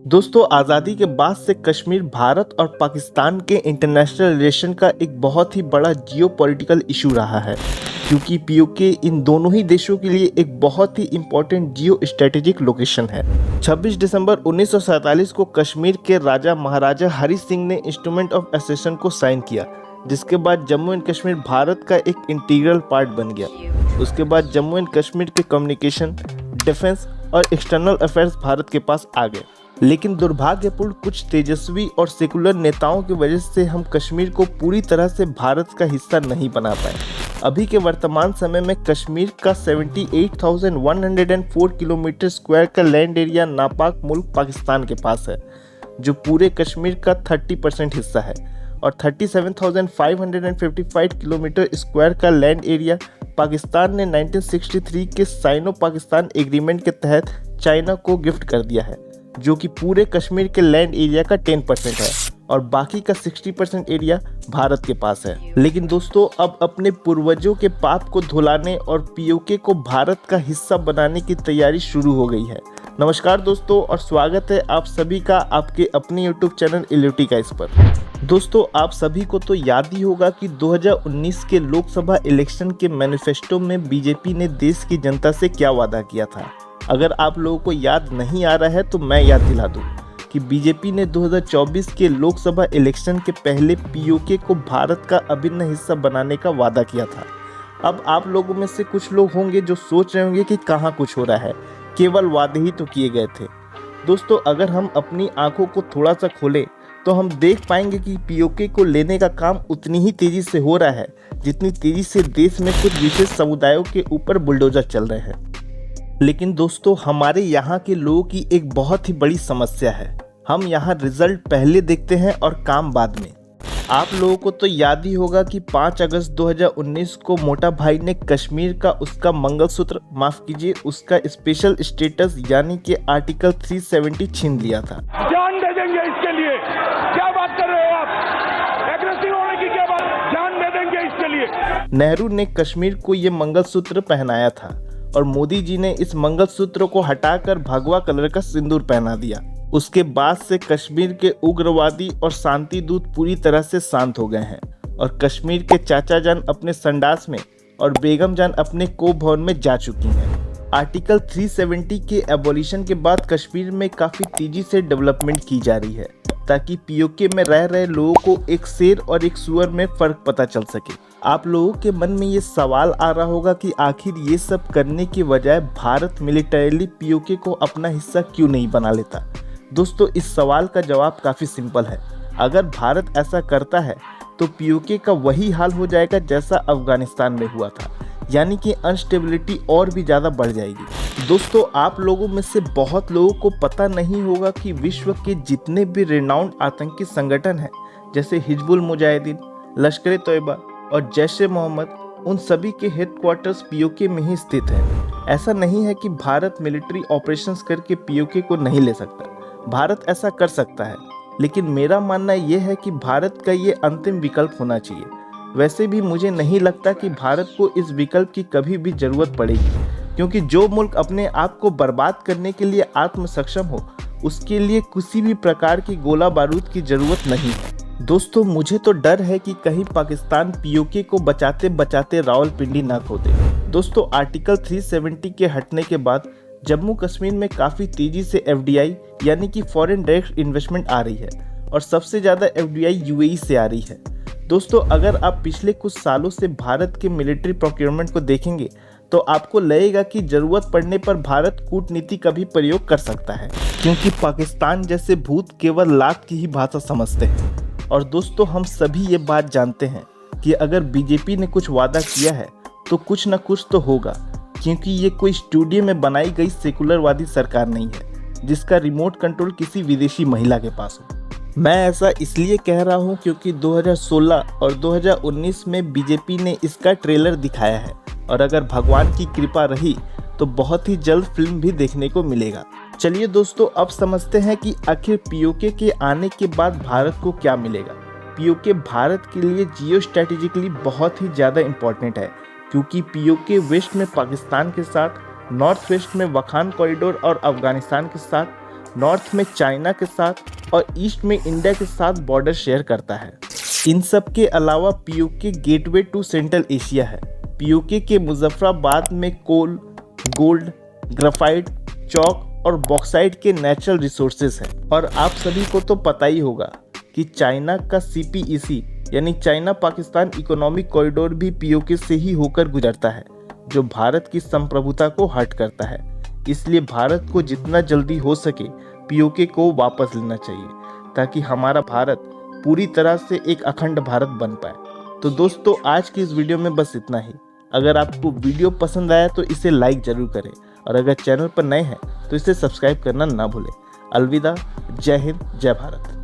दोस्तों, आज़ादी के बाद से कश्मीर भारत और पाकिस्तान के इंटरनेशनल रिलेशन का एक बहुत ही बड़ा जियोपॉलिटिकल इशू रहा है, क्योंकि पीओके इन दोनों ही देशों के लिए एक बहुत ही इम्पोर्टेंट जियो स्ट्रेटेजिक लोकेशन है। 26 दिसंबर 1947 को कश्मीर के राजा महाराजा हरि सिंह ने इंस्ट्रूमेंट ऑफ एसेशन को साइन किया, जिसके बाद जम्मू एंड कश्मीर भारत का एक इंटीग्रल पार्ट बन गया। उसके बाद जम्मू एंड कश्मीर के कम्युनिकेशन, डिफेंस और एक्सटर्नल अफेयर्स भारत के पास आ गए। लेकिन दुर्भाग्यपूर्ण कुछ तेजस्वी और सेकुलर नेताओं की वजह से हम कश्मीर को पूरी तरह से भारत का हिस्सा नहीं बना पाए। अभी के वर्तमान समय में कश्मीर का 78,104 किलोमीटर स्क्वायर का लैंड एरिया नापाक मुल्क पाकिस्तान के पास है, जो पूरे कश्मीर का 30% हिस्सा है, और 37,555 किलोमीटर स्क्वायर का लैंड एरिया पाकिस्तान ने 1963 के साइनो पाकिस्तान एग्रीमेंट के तहत चाइना को गिफ्ट कर दिया है, जो कि पूरे कश्मीर के लैंड एरिया का 10% है, और बाकी का 60% एरिया भारत के पास है। लेकिन दोस्तों, अब अपने पूर्वजों के पाप को धुलाने और पीओके को भारत का हिस्सा बनाने की तैयारी शुरू हो गई है। नमस्कार दोस्तों, और स्वागत है आप सभी का आपके अपने यूट्यूब चैनल इल्यूटी गाइस पर। दोस्तों, आप सभी को तो याद ही होगा कि 2019 के लोकसभा इलेक्शन के मैनिफेस्टो में बीजेपी ने देश की जनता से क्या वादा किया था। अगर आप लोगों को याद नहीं आ रहा है तो मैं याद दिला दूं कि बीजेपी ने 2024 के लोकसभा इलेक्शन के पहले पीओके को भारत का अभिन्न हिस्सा बनाने का वादा किया था। अब आप लोगों में से कुछ लोग होंगे जो सोच रहे होंगे कि कहाँ कुछ हो रहा है, केवल वादे ही तो किए गए थे। दोस्तों, अगर हम अपनी आंखों को थोड़ा सा खोलें तो हम देख पाएंगे कि पीओके को लेने का काम उतनी ही तेजी से हो रहा है जितनी तेजी से देश में कुछ विशेष समुदायों के ऊपर बुलडोजर चल रहे हैं। लेकिन दोस्तों, हमारे यहाँ के लोगों की एक बहुत ही बड़ी समस्या है। हम यहाँ रिजल्ट पहले देखते हैं और काम बाद में। आप लोगों को तो याद ही होगा कि 5 अगस्त 2019 को मोटा भाई ने कश्मीर का उसका मंगलसूत्र, माफ कीजिए, उसका स्पेशल स्टेटस यानी कि आर्टिकल 370 छीन लिया था। जान दे देंगे इसके लिए। क्या बात कर रहे हो आप? एग्रेसिव होने की क्या बात? जान दे देंगे इसके लिए। नेहरू ने कश्मीर को ये मंगलसूत्र पहनाया था और मोदी जी ने इस मंगलसूत्र को हटाकर भगवा कलर का सिंदूर पहना दिया। उसके बाद से कश्मीर के उग्रवादी और शांति दूत पूरी तरह से शांत हो गए हैं, और कश्मीर के चाचा जान अपने संडास में और बेगम जान अपने कोप भवन में जा चुकी हैं। आर्टिकल 370 के एबॉलिशन के बाद कश्मीर में काफ़ी तेजी से डेवलपमेंट की जा रही है, ताकि पीओके में रह रहे लोगों को एक शेर और एक सुअर में फ़र्क पता चल सके। आप लोगों के मन में ये सवाल आ रहा होगा कि आखिर ये सब करने के बजाय भारत मिलिटरीली पीओके को अपना हिस्सा क्यों नहीं बना लेता। दोस्तों, इस सवाल का जवाब काफ़ी सिंपल है। अगर भारत ऐसा करता है तो पीओके का वही हाल हो जाएगा जैसा अफगानिस्तान में हुआ था, यानी कि अनस्टेबिलिटी और भी ज़्यादा बढ़ जाएगी। दोस्तों, आप लोगों में से बहुत लोगों को पता नहीं होगा कि विश्व के जितने भी रिनाउंड आतंकी संगठन हैं, जैसे हिजबुल मुजाहिदीन, लश्कर तैयबा और जैश-ए मोहम्मद, उन सभी के हेडक्वार्टर्स पीओके में ही स्थित हैं। ऐसा नहीं है कि भारत मिलिट्री ऑपरेशंस करके पीओके को नहीं ले सकता। भारत ऐसा कर सकता है, लेकिन मेरा मानना यह है कि भारत का ये अंतिम विकल्प होना चाहिए। वैसे भी मुझे नहीं लगता कि भारत को इस विकल्प की कभी भी ज़रूरत पड़ेगी, क्योंकि जो मुल्क अपने आप को बर्बाद करने के लिए आत्मसक्षम हो, उसके लिए किसी भी प्रकार की गोला बारूद की ज़रूरत नहीं है। दोस्तों, मुझे तो डर है कि कहीं पाकिस्तान पीओके को बचाते बचाते रावलपिंडी ना खो दे। दोस्तों, आर्टिकल 370 के हटने के बाद जम्मू कश्मीर में काफ़ी तेज़ी से एफडीआई यानी कि फॉरेन डायरेक्ट इन्वेस्टमेंट आ रही है, और सबसे ज़्यादा एफडीआई यूएई से आ रही है। दोस्तों, अगर आप पिछले कुछ सालों से भारत के मिलिट्री प्रोक्योरमेंट को देखेंगे तो आपको लगेगा कि ज़रूरत पड़ने पर भारत कूटनीति का भी प्रयोग कर सकता है, क्योंकि पाकिस्तान जैसे भूत केवल लात की ही भाषा समझते हैं। और दोस्तों, हम सभी ये बात जानते हैं कि अगर बीजेपी ने कुछ वादा किया है तो कुछ न कुछ तो होगा, क्योंकि ये कोई स्टूडियो में बनाई गई सेकुलरवादी सरकार नहीं है जिसका रिमोट कंट्रोल किसी विदेशी महिला के पास हो। मैं ऐसा इसलिए कह रहा हूँ क्योंकि 2016 और 2019 में बीजेपी ने इसका ट्रेलर दिखाया है, और अगर भगवान की कृपा रही तो बहुत ही जल्द फिल्म भी देखने को मिलेगा। चलिए दोस्तों, अब समझते हैं कि आखिर पीओके के आने के बाद भारत को क्या मिलेगा। पीओके भारत के लिए जियो स्ट्रेटेजिकली बहुत ही ज़्यादा इम्पोर्टेंट है, क्योंकि पीओके वेस्ट में पाकिस्तान के साथ, नॉर्थ वेस्ट में वखान कॉरिडोर और अफगानिस्तान के साथ, नॉर्थ में चाइना के साथ और ईस्ट में इंडिया के साथ बॉर्डर शेयर करता है। इन सब के अलावा POK gateway to Central Asia है। पीओके के मुजफ्फराबाद में कोल, गोल्ड, ग्राफाइट, चौक और बॉक्साइट के नेचुरल रिसोर्सेज हैं। और आप सभी को तो पता ही होगा कि चाइना का CPEC यानी चाइना पाकिस्तान इकोनॉमिक कॉरिडोर भी पीओके से ही होकर गुजरता है, जो भारत की संप्रभुता को हर्ट करता है। इसलिए भारत को जितना जल्दी हो सके पीओके को वापस लेना चाहिए, ताकि हमारा भारत पूरी तरह से एक अखंड भारत बन पाए। तो दोस्तों, आज की इस वीडियो में बस इतना ही। अगर आपको वीडियो पसंद आया तो इसे लाइक जरूर करें, और अगर चैनल पर नए हैं तो इसे सब्सक्राइब करना ना भूलें। अलविदा, जय हिंद, जय भारत।